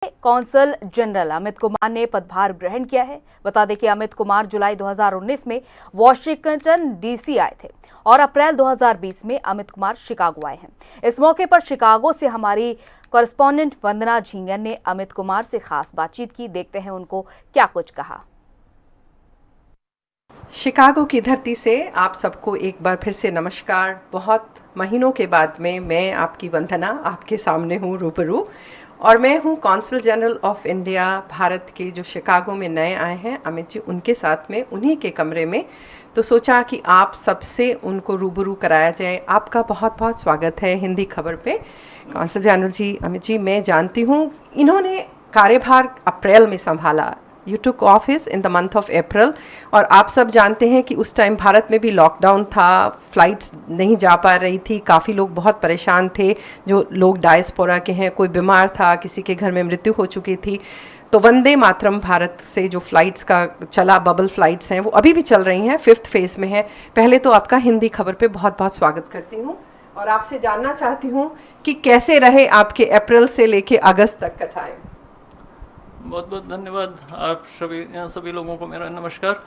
Consul general Amit Kumar ने पदभार ग्रहण किया है। बता दें कि अमित कुमार जुलाई 2019 में वॉशिंगटन डीसी आए थे और अप्रैल 2020 में अमित कुमार शिकागो आए हैं। इस मौके पर शिकागो से हमारी कॉरेस्पॉन्डेंट वंदना झींगर ने अमित कुमार से खास बातचीत की। देखते हैं उनको क्या कुछ कहा। शिकागो की धरती से आप सबको एक बार फिर से नमस्कार। बहुत महीनों के बाद में मैं आपकी वंदना आपके सामने हूँ रूबरू, और मैं हूँ consul general of India Bharat के जो शिकागो में नए आए हैं अमित जी, उनके साथ में उन्हीं के कमरे में। तो सोचा कि आप सबसे उनको रूबरू कराया जाए। आपका बहुत बहुत स्वागत है हिंदी खबर पे कौंसल जनरल जी। अमित जी, मैं जानती हूँ इन्होंने कार्यभार अप्रैल में संभाला। You took office in the month of April, और आप सब जानते हैं कि उस टाइम भारत में भी लॉकडाउन था, फ्लाइट्स नहीं जा पा रही थी, काफ़ी लोग बहुत परेशान थे। जो लोग डायस्पोरा के हैं, कोई बीमार था, किसी के घर में मृत्यु हो चुकी थी। तो वंदे मातरम भारत से जो फ्लाइट्स का चला, बबल फ्लाइट्स हैं, वो अभी भी चल रही हैं, 5th फेज़ में है। पहले तो आपका हिंदी खबर पे बहुत बहुत स्वागत करती हूँ और आपसे जानना चाहती हूँ कि कैसे रहे आपके अप्रैल से लेके अगस्त तक का टाइम। बहुत बहुत धन्यवाद आप सभी लोगों को मेरा नमस्कार।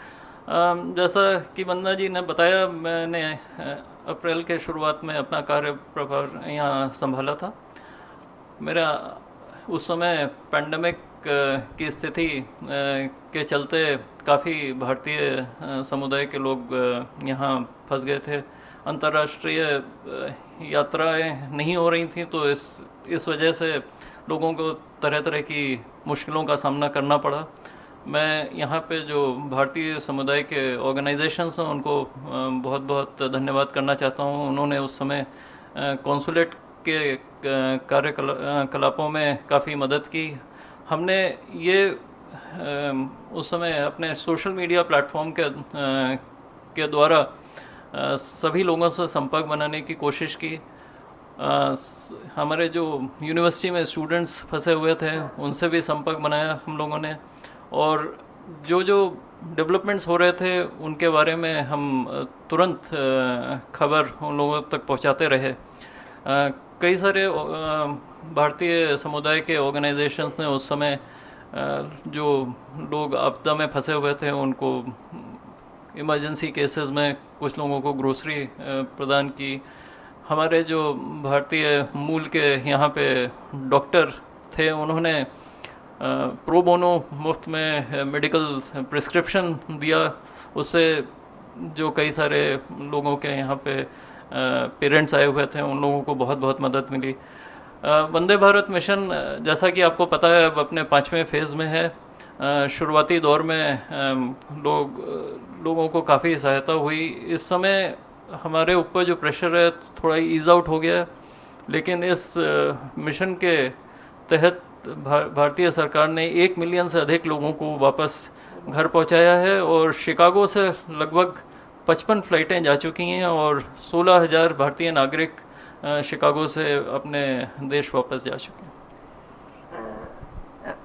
जैसा कि वंदना जी ने बताया, मैंने अप्रैल के शुरुआत में अपना कार्य प्रभार यहाँ संभाला था। मेरा उस समय पैंडमिक की स्थिति के चलते काफ़ी भारतीय समुदाय के लोग यहाँ फंस गए थे। अंतर्राष्ट्रीय यात्राएं नहीं हो रही थी, तो इस वजह से लोगों को तरह तरह की मुश्किलों का सामना करना पड़ा। मैं यहाँ पे जो भारतीय समुदाय के ऑर्गेनाइजेशंस हैं उनको बहुत बहुत धन्यवाद करना चाहता हूँ। उन्होंने उस समय कॉन्सुलेट के कार्यकलापों में काफ़ी मदद की। हमने ये उस समय अपने सोशल मीडिया प्लेटफॉर्म के द्वारा सभी लोगों से संपर्क बनाने की कोशिश की। हमारे जो यूनिवर्सिटी में स्टूडेंट्स फंसे हुए थे उनसे भी संपर्क बनाया हम लोगों ने, और जो डेवलपमेंट्स हो रहे थे उनके बारे में हम तुरंत खबर उन लोगों तक पहुंचाते रहे। कई सारे भारतीय समुदाय के ऑर्गेनाइजेशंस ने उस समय जो लोग आपदा में फंसे हुए थे उनको इमरजेंसी केसेस में कुछ लोगों को ग्रोसरी प्रदान की। हमारे जो भारतीय मूल के यहाँ पे डॉक्टर थे उन्होंने प्रो बोनो मुफ्त में मेडिकल प्रिस्क्रिप्शन दिया। उससे जो कई सारे लोगों के यहाँ पे पेरेंट्स आए हुए थे उन लोगों को बहुत बहुत मदद मिली। वंदे भारत मिशन जैसा कि आपको पता है अब अपने 5वें फेज़ में है। शुरुआती दौर में लोगों को काफ़ी सहायता हुई। इस समय हमारे ऊपर जो प्रेशर है थोड़ा ईज आउट हो गया है, लेकिन इस मिशन के तहत भारतीय सरकार ने 1 मिलियन से अधिक लोगों को वापस घर पहुंचाया है, और शिकागो से लगभग 55 फ्लाइटें जा चुकी हैं और 16,000 भारतीय नागरिक शिकागो से अपने देश वापस जा चुके हैं।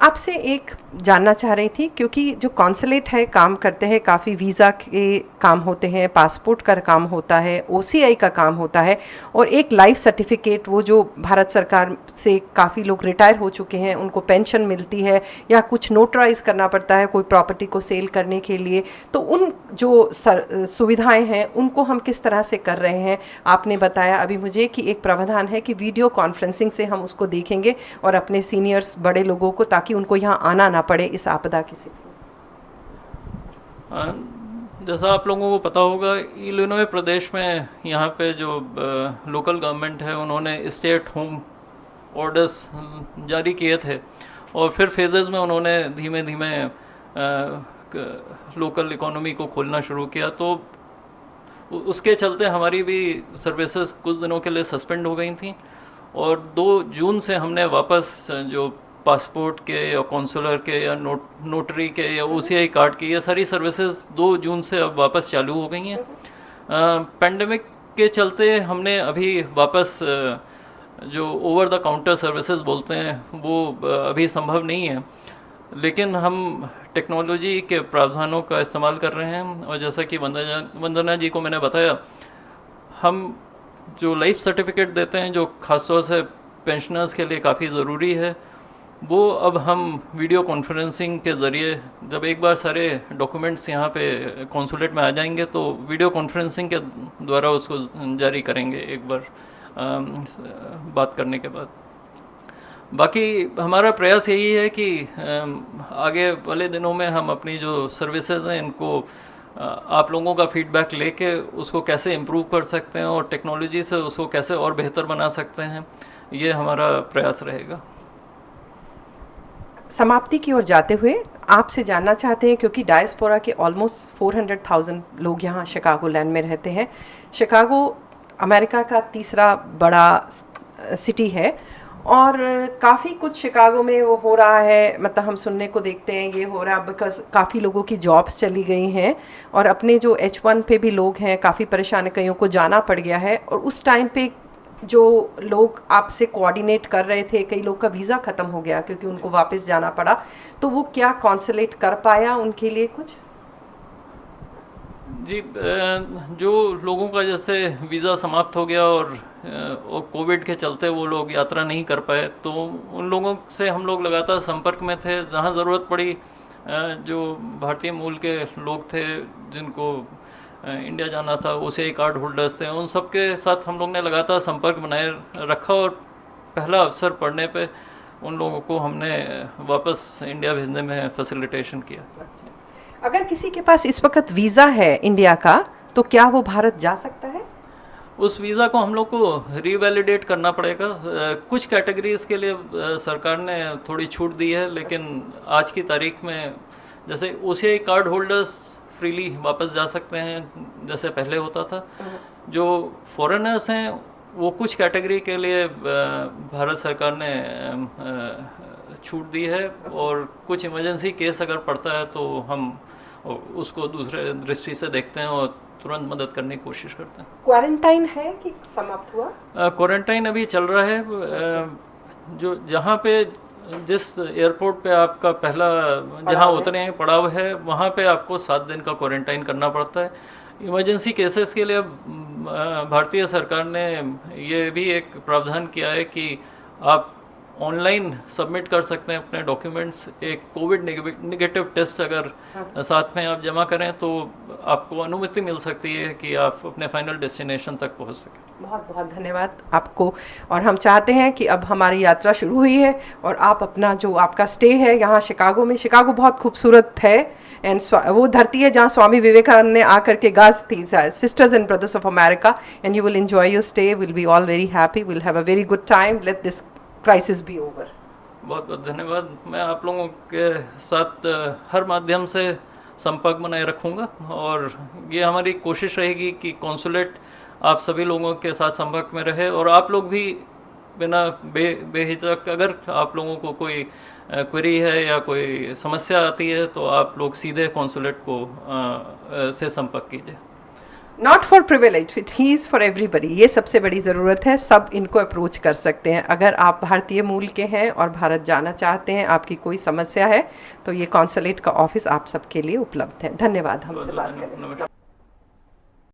आपसे एक जानना चाह रही थी, क्योंकि जो कॉन्सुलेट है काम करते हैं, काफ़ी वीज़ा के काम होते हैं, पासपोर्ट का काम होता है, ओसीआई का काम होता है, और एक लाइफ सर्टिफिकेट, वो जो भारत सरकार से काफ़ी लोग रिटायर हो चुके हैं उनको पेंशन मिलती है, या कुछ नोटराइज करना पड़ता है कोई प्रॉपर्टी को सेल करने के लिए। तो उन जो सुविधाएं हैं उनको हम किस तरह से कर रहे हैं? आपने बताया अभी मुझे कि एक प्रावधान है कि वीडियो कॉन्फ्रेंसिंग से हम उसको देखेंगे और अपने सीनियर्स बड़े लोगों को, ताकि उनको यहाँ आना ना पड़े इस आपदा की स्थिति। जैसा आप लोगों को पता होगा, इलिनॉय प्रदेश में यहाँ पे जो लोकल गवर्नमेंट है उन्होंने स्टे एट होम ऑर्डर्स जारी किए थे, और फिर फेजेस में उन्होंने धीमे धीमे लोकल इकोनॉमी को खोलना शुरू किया। तो उसके चलते हमारी भी सर्विसेज कुछ दिनों के लिए सस्पेंड हो गई थी, और 2 जून से हमने वापस जो पासपोर्ट के या कॉन्सुलर के या नोटरी के या ओसीआई कार्ड की ये सारी सर्विसेज 2 जून से अब वापस चालू हो गई हैं। पैंडमिक के चलते हमने अभी वापस जो ओवर द काउंटर सर्विसेज बोलते हैं वो अभी संभव नहीं है, लेकिन हम टेक्नोलॉजी के प्रावधानों का इस्तेमाल कर रहे हैं। और जैसा कि वंदना जी को मैंने बताया, हम जो लाइफ सर्टिफिकेट देते हैं जो ख़ासतौर से पेंशनर्स के लिए काफ़ी ज़रूरी है, वो अब हम वीडियो कॉन्फ्रेंसिंग के ज़रिए, जब एक बार सारे डॉक्यूमेंट्स यहाँ पे कॉन्सुलेट में आ जाएंगे तो वीडियो कॉन्फ्रेंसिंग के द्वारा उसको जारी करेंगे एक बार बात करने के बाद। बाकी हमारा प्रयास यही है कि आगे वाले दिनों में हम अपनी जो सर्विसेज हैं इनको आप लोगों का फीडबैक लेके उसको कैसे इम्प्रूव कर सकते हैं और टेक्नोलॉजी से उसको कैसे और बेहतर बना सकते हैं, ये हमारा प्रयास रहेगा। समाप्ति की ओर जाते हुए आपसे जानना चाहते हैं, क्योंकि डायस्पोरा के ऑलमोस्ट 400,000 लोग यहाँ शिकागो लैंड में रहते हैं। शिकागो अमेरिका का तीसरा बड़ा सिटी है और काफ़ी कुछ शिकागो में वो हो रहा है, मतलब हम सुनने को देखते हैं ये हो रहा बिकॉज काफ़ी लोगों की जॉब्स चली गई हैं और अपने जो H1 पे भी लोग हैं काफ़ी परेशान, कईयों को जाना पड़ गया है। और उस टाइम पे जो लोग आपसे कोऑर्डिनेट कर रहे थे, कई लोग का वीज़ा ख़त्म हो गया क्योंकि उनको वापस जाना पड़ा, तो वो क्या कॉन्सुलेट कर पाया उनके लिए कुछ? जी, जो लोगों का जैसे वीज़ा समाप्त हो गया और कोविड के चलते वो लोग यात्रा नहीं कर पाए, तो उन लोगों से हम लोग लगातार संपर्क में थे। जहाँ ज़रूरत पड़ी जो भारतीय मूल के लोग थे जिनको इंडिया जाना था, उसे कार्ड होल्डर्स थे, उन सब के साथ हम लोग ने लगातार संपर्क बनाए रखा और पहला अवसर पड़ने पे उन लोगों को हमने वापस इंडिया भेजने में फैसिलिटेशन किया। अगर किसी के पास इस वक्त वीज़ा है इंडिया का, तो क्या वो भारत जा सकता है? उस वीज़ा को हम लोग को रीवैलिडेट करना पड़ेगा। कुछ कैटेगरीज़ के लिए सरकार ने थोड़ी छूट दी है, लेकिन आज की तारीख में जैसे उसे कार्ड होल्डर्स फ्रीली वापस जा सकते हैं जैसे पहले होता था। जो फॉरेनर्स हैं वो कुछ कैटेगरी के लिए भारत सरकार ने छूट दी है और कुछ इमरजेंसी केस अगर पड़ता है तो हम उसको दूसरे दृष्टि से देखते हैं और तुरंत मदद करने की कोशिश करते हैं। क्वारंटाइन है कि समाप्त हुआ? क्वारंटाइन अभी चल रहा है। जो जहाँ पे जिस एयरपोर्ट पे आपका पहला जहाँ उतरे हैं पड़ाव है, वहाँ पे आपको 7 दिन का क्वारंटाइन करना पड़ता है। इमरजेंसी केसेस के लिए भारतीय सरकार ने ये भी एक प्रावधान किया है कि आप ऑनलाइन सबमिट कर सकते हैं अपने डॉक्यूमेंट्स। एक कोविड नेगेटिव टेस्ट अगर साथ में आप जमा करें तो आपको अनुमति मिल सकती है कि आप अपने फाइनल डेस्टिनेशन तक पहुंच सकें। बहुत बहुत धन्यवाद आपको। और हम चाहते हैं कि अब हमारी यात्रा शुरू हुई है और आप अपना जो आपका स्टे है यहाँ शिकागो में, शिकागो बहुत खूबसूरत है एंड वो धरती है जहाँ स्वामी विवेकानंद ने आकर के गाज थी, sisters and brothers of America, and you will enjoy your stay, will be all very happy, will have a very good time, let this crisis be over. बहुत बहुत धन्यवाद। मैं आप लोगों के साथ हर माध्यम से संपर्क बनाए रखूँगा और ये हमारी कोशिश रहेगी कि कॉन्सुलेट आप सभी लोगों के साथ संपर्क में रहे और आप लोग भी बिना बेहिचक अगर आप लोगों को कोई क्वेरी है या कोई समस्या आती है तो आप लोग सीधे कॉन्सुलेट को से संपर्क कीजिए। Not for privilege, it he is for everybody. ये सबसे बड़ी ज़रूरत है, सब इनको अप्रोच कर सकते हैं। अगर आप भारतीय मूल के हैं और भारत जाना चाहते हैं, आपकी कोई समस्या है, तो ये कॉन्सुलेट का ऑफिस आप सबके लिए उपलब्ध है। धन्यवाद हमसे बात करने के लिए।